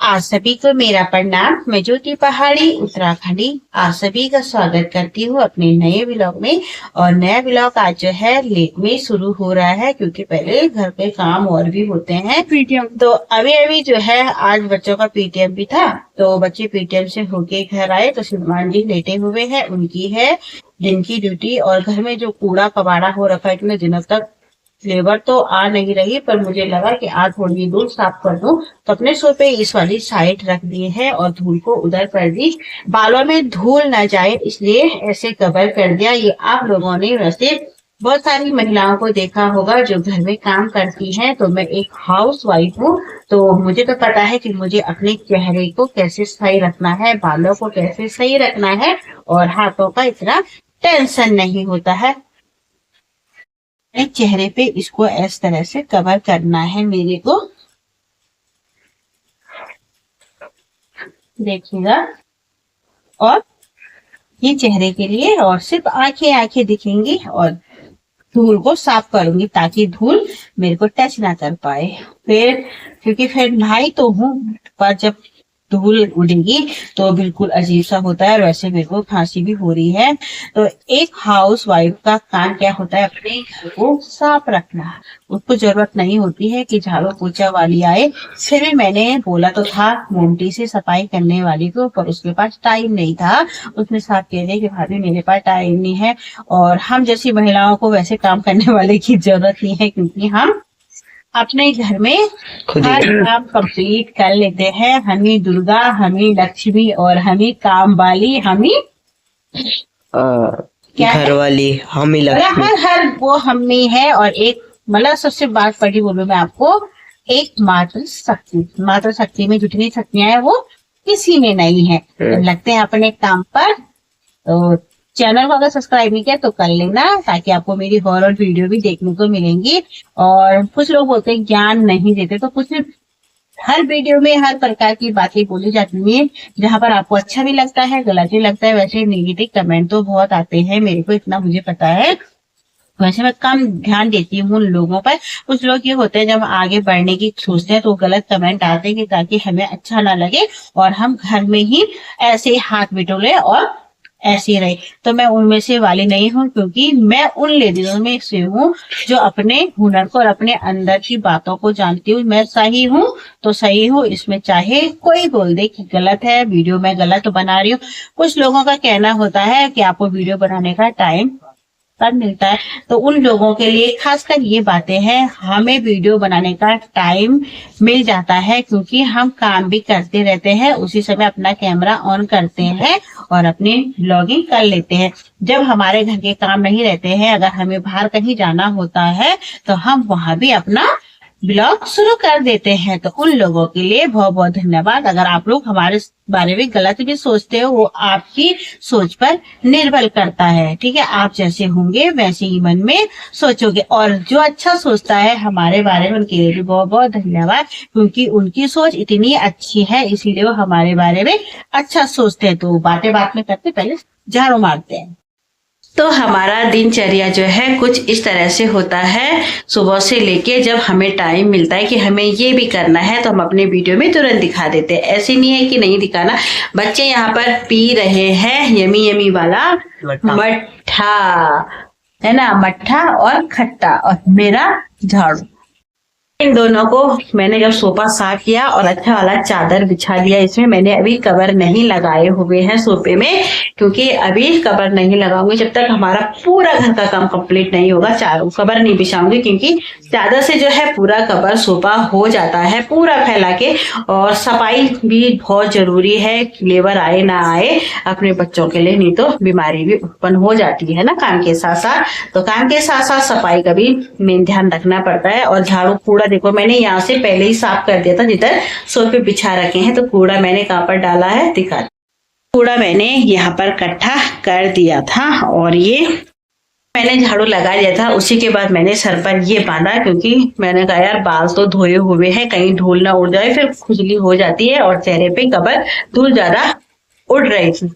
आप सभी को मेरा प्रणाम। मैं ज्योति पहाड़ी उत्तराखंडी आप सभी का स्वागत करती हूँ अपने नए व्लॉग में। और नया व्लॉग आज जो है लेट में शुरू हो रहा है क्योंकि पहले घर पे काम और भी होते हैं। पीटीएम तो अभी जो है आज बच्चों का पीटीएम भी था, तो बच्चे पीटीएम से होके घर आए तो श्रीमान जी लेटे हुए हैं, उनकी है दिन की ड्यूटी। और घर में जो कूड़ा कबाड़ा हो रखा है इतने दिनों तक, लेबर तो आ नहीं रही, पर मुझे लगा कि आज थोड़ी धूल साफ कर दूं, तो अपने सोफे इस वाली साइड रख दिए हैं और धूल को उधर कर दी। बालों में धूल न जाए इसलिए ऐसे कवर कर दिया। ये आप लोगों ने वैसे बहुत सारी महिलाओं को देखा होगा जो घर में काम करती हैं। तो मैं एक हाउस वाइफ हूँ, तो मुझे तो पता है कि मुझे अपने चेहरे को कैसे सही रखना है, बालों को कैसे सही रखना है, और हाथों का इतना टेंशन नहीं होता है। चेहरे पे इसको इस तरह से कवर करना है मेरे को, देखिएगा। और ये चेहरे के लिए, और सिर्फ आंखें दिखेंगी और धूल को साफ करूंगी ताकि धूल मेरे को टच ना कर पाए। फिर क्योंकि फिर नहाई तो हूँ, पर जब धूल उड़ेगी तो बिल्कुल अजीब सा होता है। और वैसे मेरे को खांसी भी हो रही है। तो एक हाउस वाइफ का काम क्या होता है, अपने घर को साफ रखना। उसको जरूरत नहीं होती है कि झाड़ू पोछा वाली आए। फिर भी मैंने बोला तो था मोमटी से सफाई करने वाली को, पर उसके पास टाइम नहीं था। उसने साफ कह दिया कि भाभी मेरे पास टाइम नहीं है। और हम जैसी महिलाओं को वैसे काम करने वाले की जरूरत नहीं है, क्योंकि हम अपने घर में हर काम कंप्लीट कर लेते हैं। हमें दुर्गा, हमें लक्ष्मी और हमें काम वाली, हमें घर वाली, हमें लक्ष्मी, हर वो हमें है। और एक मतलब सबसे बात बड़ी बोलूं मैं आपको, एक मातृ शक्ति में जितनी शक्तियां हैं वो किसी में नहीं है। तो लगते हैं अपने काम पर। तो चैनल को अगर सब्सक्राइब नहीं किया तो कर लेना, ताकि आपको मेरी हॉरर वीडियो भी देखने को मिलेंगी। और कुछ लोग बोलते हैं ज्ञान नहीं देते, तो कुछ हर वीडियो में हर प्रकार की बातें बोली जाती हैं, जहां पर आपको अच्छा भी लगता है, गलत भी लगता है। वैसे नेगेटिव कमेंट तो बहुत आते हैं, मेरे को इतना मुझे पता है। वैसे मैं कम ध्यान देती हूँ लोगों पर। कुछ लोग ये होते हैं जब आगे बढ़ने की सोचते हैं तो गलत कमेंट आते हैं कि ताकि हमें अच्छा ना लगे और हम घर में ही ऐसे हाथ बिटोले और ऐसी रही। तो मैं उनमें से वाली नहीं हूँ, क्योंकि मैं उन लेडीजों में से हूँ जो अपने हुनर को और अपने अंदर की बातों को जानती हूँ। मैं सही हूँ तो सही हूँ, इसमें चाहे कोई बोल दे कि गलत है, वीडियो में गलत बना रही हूँ। कुछ लोगों का कहना होता है कि आपको वीडियो बनाने का टाइम कब मिलता है, तो उन लोगों के लिए खासकर ये बातें हैं। हमें वीडियो बनाने का टाइम मिल जाता है क्योंकि हम काम भी करते रहते हैं, उसी समय अपना कैमरा ऑन करते हैं और अपनी व्लॉगिंग कर लेते हैं। जब हमारे घर के काम नहीं रहते हैं, अगर हमें बाहर कहीं जाना होता है तो हम वहां भी अपना ब्लॉग शुरू कर देते हैं। तो उन लोगों के लिए बहुत बहुत धन्यवाद। अगर आप लोग हमारे बारे में गलत भी सोचते हो, वो आपकी सोच पर निर्भर करता है। ठीक है, आप जैसे होंगे वैसे ही मन में सोचोगे। और जो अच्छा सोचता है हमारे बारे में, उनके लिए भी बहुत बहुत धन्यवाद, क्योंकि उनकी सोच इतनी अच्छी है, इसीलिए वो हमारे बारे में अच्छा सोचते हैं। तो बातें बात में करते पहले झाड़ू मारते हैं। तो हमारा दिनचर्या जो है कुछ इस तरह से होता है। सुबह से लेके जब हमें टाइम मिलता है कि हमें ये भी करना है, तो हम अपने वीडियो में तुरंत दिखा देते हैं। ऐसे नहीं है कि नहीं दिखाना। बच्चे यहाँ पर पी रहे हैं यमी यमी वाला मट्ठा, है ना, मट्ठा और खट्टा, और मेरा झाड़ू। इन दोनों को मैंने जब सोफा साफ किया और अच्छा वाला चादर बिछा दिया, इसमें मैंने अभी कवर नहीं लगाए हुए हैं सोफे में, क्योंकि अभी कवर नहीं लगाऊंगी जब तक हमारा पूरा घर का काम कंप्लीट नहीं होगा। चारों कवर नहीं बिछाऊंगी, क्योंकि चादर से जो है पूरा कवर सोफा हो जाता है पूरा फैला के। और सफाई भी बहुत जरूरी है, लेबर आए ना आए अपने बच्चों के लिए, नहीं तो बीमारी भी उत्पन्न हो जाती है ना काम के साथ साथ। तो काम के साथ साथ सफाई का भी मेन ध्यान रखना पड़ता है। और झाड़ू कूड़ा देखो मैंने यहाँ से पहले ही साफ कर दिया था, जिधर सोफे बिछा रखे हैं। तो कूड़ा मैंने कहाँ पर डाला है दिखा, कूड़ा मैंने यहाँ पर इकट्ठा कर दिया था और ये मैंने झाड़ू लगा दिया था। उसी के बाद मैंने सर पर ये बांधा, क्योंकि मैंने कहा यार बाल तो धोए हुए हैं, कहीं धूल ना उड़ जाए, फिर खुजली हो जाती है और चेहरे पे कबर धूल ज्यादा उड़ रही थी।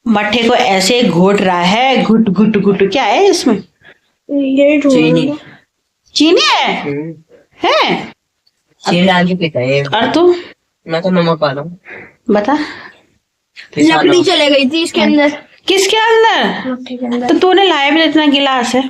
मट्ठे को ऐसे घोट रहा है, घुट घुट घुट। क्या है इसमें? ये चीनी। चीनी है? चीनी आगे पीता है। और तू मैं तो नमक पा रहा हूँ। बता। लकड़ी चले गई थी इसके अंदर। किसके अंदर? मट्टी के अंदर। तो तूने लाया भी इतना गिलास है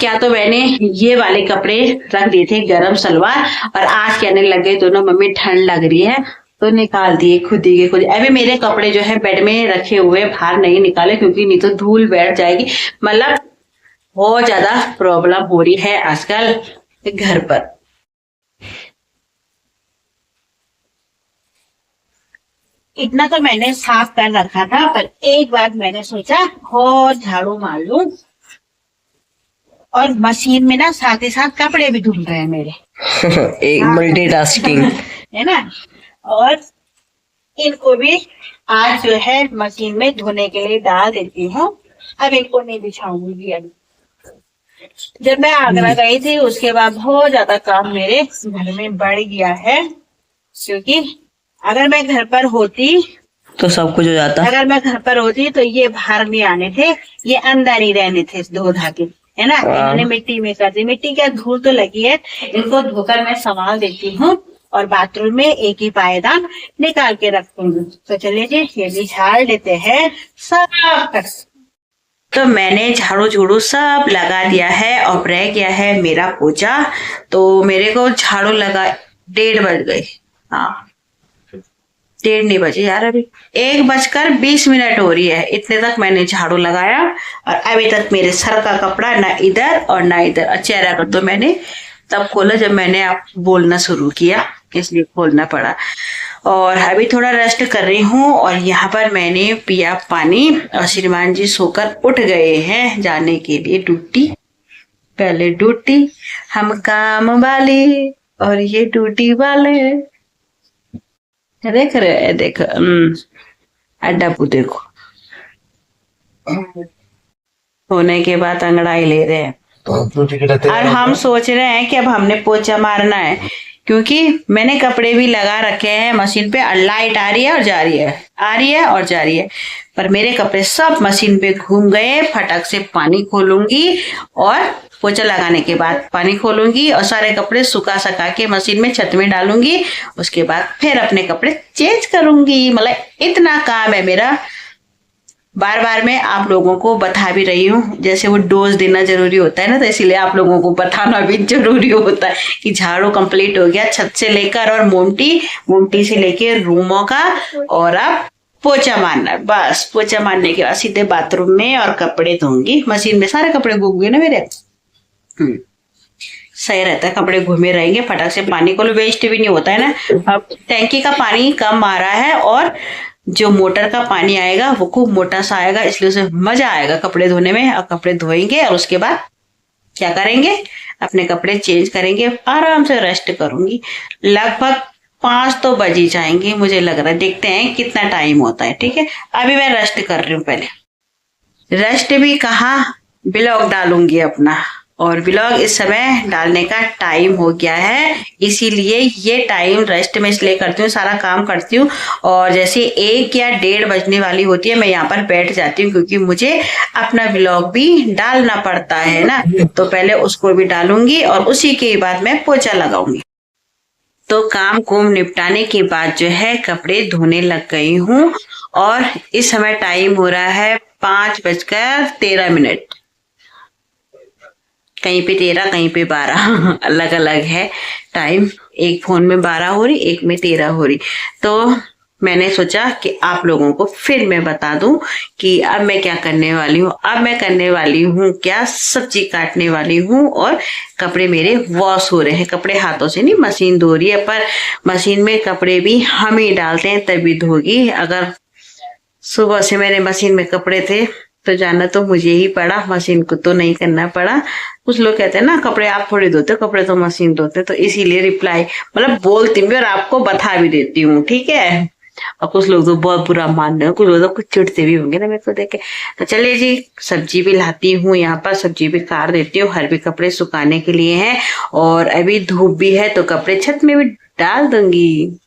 क्या? तो मैंने ये वाले कपड़े रख दिए थे गरम सलवार, और आज कहने लग गए दोनों मम्मी ठंड लग रही है, तो निकाल दिए खुद ही के खुद। अभी मेरे कपड़े जो है बेड में रखे हुए, बाहर नहीं निकाले क्योंकि नहीं तो धूल बैठ जाएगी। मतलब बहुत ज्यादा प्रॉब्लम हो रही है आजकल घर पर। इतना तो मैंने साफ कर रखा था, पर एक बार मैंने सोचा और झाड़ू मार लूं, और मशीन में ना साथ ही साथ कपड़े भी धुल रहे हैं मेरे। एक मल्टीटास्किंग है ना। और इनको भी आज जो है मशीन में धोने के लिए डाल देती हूँ। अब इनको नहीं बिछाऊंगी। अभी जब मैं आगरा गई थी उसके बाद बहुत ज्यादा काम मेरे घर में बढ़ गया है, क्योंकि अगर मैं घर पर होती तो सब कुछ हो जाता। अगर मैं घर पर होती तो ये बाहर नहीं आने थे, ये अंदर ही रहने थे धो धा के, है ना। इन्होंने मिट्टी में कर दी। मिट्टी क्या धूल तो लगी है, इनको धोकर मैं संभाल देती हूँ और बाथरूम में एक ही पायदान निकाल के रखूंगी। तो चलिए जी ये भी झाड़ लेते हैं सब। तो मैंने झाड़ू झूड़ू सब लगा दिया है और रह गया है मेरा पोछा। तो मेरे को झाड़ू लगा 1:30 बज गए। हाँ 1:30 नहीं बजे यार, अभी 1:20 हो रही है। इतने तक मैंने झाड़ू लगाया और अभी तक मेरे सर का कपड़ा ना इधर और ना इधर। चेहरा कर तो मैंने तब खोला जब मैंने आप बोलना शुरू किया, इसलिए खोलना पड़ा। और अभी थोड़ा रेस्ट कर रही हूँ। और यहाँ पर मैंने पिया पानी और श्रीमान जी सोकर उठ गए हैं जाने के लिए ड्यूटी। पहले ड्यूटी, हम काम वाले और ये ड्यूटी वाले। देख रहे हैं, देखो अड्डापू देखो। होने के बाद अंगड़ाई ले रहे हैं। और हम सोच रहे हैं कि अब हमने पोछा मारना है, क्योंकि मैंने कपड़े भी लगा रखे हैं मशीन पे। और लाइट आ रही है और जा रही है, आ रही है और जा रही है, पर मेरे कपड़े सब मशीन पे घूम गए। फटक से पानी खोलूंगी और पोछा लगाने के बाद पानी खोलूंगी और सारे कपड़े सुखा सका के मशीन में छत में डालूंगी। उसके बाद फिर अपने कपड़े चेंज करूंगी। मतलब इतना काम है मेरा। बार बार मैं आप लोगों को बता भी रही हूँ, जैसे वो डोज देना जरूरी होता है ना, तो इसीलिए आप लोगों को बताना भी जरूरी होता है कि झाड़ू कंप्लीट हो गया छत से लेकर और मोमटी से लेकर रूमों का। और अब पोछा मारना, बस पोछा मारने के बाद सीधे बाथरूम में और कपड़े धोंगी। मशीन में सारे कपड़े घूम गए ना मेरे। सही रहता है, कपड़े घूमे रहेंगे। फटाक से पानी को वेस्ट भी नहीं होता है ना। अब टैंकी का पानी कम आ रहा है और जो मोटर का पानी आएगा वो खूब मोटा सा आएगा, इसलिए उसे मजा आएगा कपड़े धोने में। और कपड़े धोएंगे और उसके बाद क्या करेंगे, अपने कपड़े चेंज करेंगे, आराम से रेस्ट करूंगी। लगभग 5 तो बज ही जाएंगे मुझे लग रहा है। देखते हैं कितना टाइम होता है। ठीक है, अभी मैं रेस्ट कर रही हूँ। पहले रेस्ट भी कहा, ब्लॉग डालूंगी अपना। और ब्लॉग इस समय डालने का टाइम हो गया है, इसीलिए ये टाइम रेस्ट में इसलिए करती हूँ, सारा काम करती हूँ। और जैसे 1 या 1:30 बजने वाली होती है मैं यहाँ पर बैठ जाती हूँ, क्योंकि मुझे अपना ब्लॉग भी डालना पड़ता है ना। तो पहले उसको भी डालूंगी और उसी के बाद मैं पोछा लगाऊंगी। तो काम कुम निपटाने के बाद जो है कपड़े धोने लग गई हूँ। और इस समय टाइम हो रहा है 5:13। कहीं पे 13 कहीं पे 12 अलग अलग है टाइम। एक फोन में 12 हो रही, एक में 13 हो रही। तो मैंने सोचा कि आप लोगों को फिर मैं बता दूं कि अब मैं क्या करने वाली हूँ। अब मैं करने वाली हूँ क्या, सब्जी काटने वाली हूँ और कपड़े मेरे वॉश हो रहे हैं। कपड़े हाथों से नहीं, मशीन धो रही है, पर मशीन में कपड़े भी हम ही डालते हैं तभी धोगी। अगर सुबह से मेरे मशीन में कपड़े थे तो जाना तो मुझे ही पड़ा, मशीन को तो नहीं करना पड़ा। कुछ लोग कहते हैं ना कपड़े आप थोड़ी धोते, कपड़े तो मशीन धोते। तो इसीलिए रिप्लाई मतलब बोलती हूँ और आपको बता भी देती हूँ, ठीक है। और कुछ लोग तो बहुत बुरा मान रहे हैं, कुछ लोग तो कुछ चिढ़ते भी होंगे ना मेरे को देख के। तो चलिए जी, सब्जी भी लाती हूँ, यहाँ पर सब्जी भी काट देती हूँ। हर भी कपड़े सुखाने के लिए हैं और अभी धूप भी है तो कपड़े छत में भी डाल दूंगी।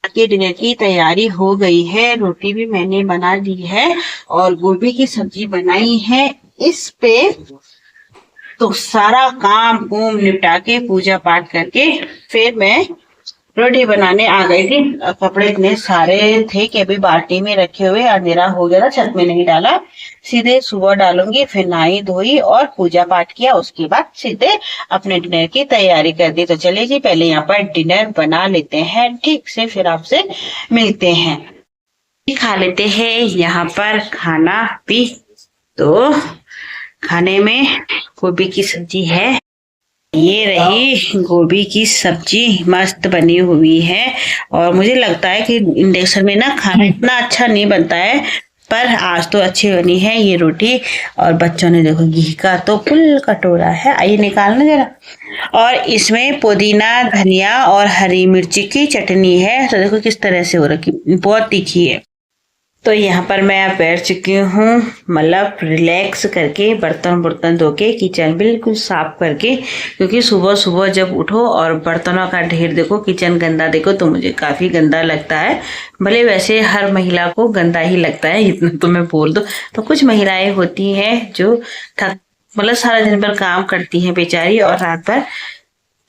के डिनर की तैयारी हो गई है, रोटी भी मैंने बना दी है और गोभी की सब्जी बनाई है इस पे। तो सारा काम कुम निपटा के पूजा पाठ करके फिर मैं रोटी बनाने आ गई थी। कपड़े इतने सारे थे कि अभी बाल्टी में रखे हुए, अंधेरा हो गया था, छत में नहीं डाला, सीधे सुबह डालूंगी। फिर नहाई धोई और पूजा पाठ किया, उसके बाद सीधे अपने डिनर की तैयारी कर दी। तो चलिए जी, पहले यहाँ पर डिनर बना लेते हैं ठीक से, फिर आपसे मिलते हैं। खा लेते हैं यहाँ पर खाना भी। तो खाने में गोभी की सब्जी है, ये रही गोभी की सब्जी, मस्त बनी हुई है। और मुझे लगता है कि इंडक्शन में ना खाना इतना अच्छा नहीं बनता है, पर आज तो अच्छी बनी है ये रोटी। और बच्चों ने देखो घी का तो फुल कटोरा है, आइए निकालना जरा। और इसमें पुदीना, धनिया और हरी मिर्ची की चटनी है। तो देखो किस तरह से हो रखी, बहुत तीखी है। तो यहाँ पर मैं अब बैठ चुकी हूँ, मतलब रिलैक्स करके, बर्तन धो के, किचन बिल्कुल साफ करके। क्योंकि सुबह सुबह जब उठो और बर्तनों का ढेर देखो, किचन गंदा देखो, तो मुझे काफी गंदा लगता है। भले वैसे हर महिला को गंदा ही लगता है, इतना तो मैं बोल दूं। तो कुछ महिलाएं होती हैं जो मतलब सारा दिन भर काम करती हैं बेचारी, और रात भर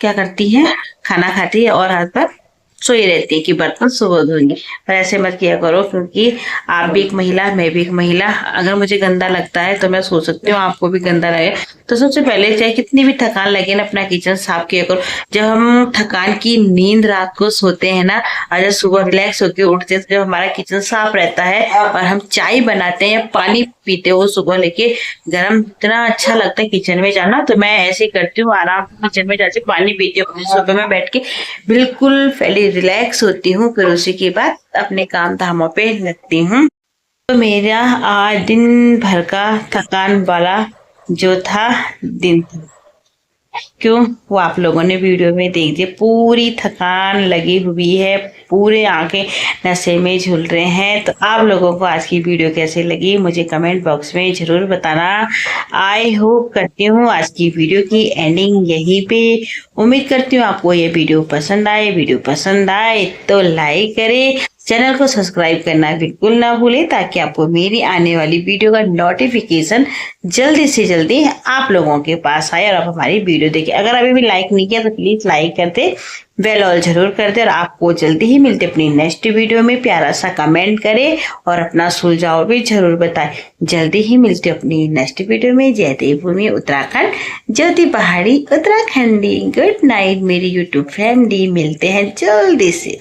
क्या करती हैं, खाना खाती है और रात भर सोई रहती है कि बर्तन सुबह धोएंगे। पर ऐसे मत किया करो, क्योंकि आप भी एक महिला, मैं भी एक महिला। अगर मुझे गंदा लगता है तो मैं सोच सकती हूँ आपको भी गंदा लगे। तो सबसे पहले चाहे कितनी भी थकान लगे ना, अपना किचन साफ किया करो। जब हम थकान की नींद रात को सोते हैं ना, और जब सुबह रिलैक्स होकर उठते हैं, तो जब हमारा किचन साफ रहता है और हम चाय बनाते हैं, पानी पीते हो सुबह लेके गर्म, इतना अच्छा लगता है किचन में जाना। तो मैं ऐसे ही करती हूँ, आराम से किचन में जाके पानी पीती हूँ सुबह में बैठ के, बिल्कुल पहले रिलैक्स होती हूँ, फिर उसी के बाद अपने काम धामों पे लगती हूँ। तो मेरा आज दिन भर का थकान वाला जो था दिन, क्यों वो आप लोगों ने वीडियो में देख दिया, पूरी थकान लगी हुई है, पूरे आंखें नशे में झूल रहे हैं। तो आप लोगों को आज की वीडियो कैसे लगी मुझे कमेंट बॉक्स में जरूर बताना। आई होप करती हूँ आज की वीडियो की एंडिंग यहीं पे। उम्मीद करती हूँ आपको ये वीडियो पसंद आए। वीडियो पसंद आए तो लाइक करें, चैनल को सब्सक्राइब करना बिल्कुल ना भूलें, ताकि आपको मेरी आने वाली वीडियो का नोटिफिकेशन जल्दी से जल्दी आप लोगों के पास आए और आप हमारी वीडियो देखें। अगर अभी भी लाइक नहीं किया तो प्लीज लाइक कर दे, बेल ऑल जरूर कर दे। और आपको जल्दी ही मिलते अपनी नेक्स्ट वीडियो में। प्यारा सा कमेंट करें और अपना सुझाव भी जरूर बताएं। जल्दी ही मिलते अपनी नेक्स्ट वीडियो में। जय देवभूमि उत्तराखंड, ज्योति पहाड़ी उत्तराखंडी। गुड नाइट मेरी यूट्यूब फैमिली, मिलते हैं जल्दी से।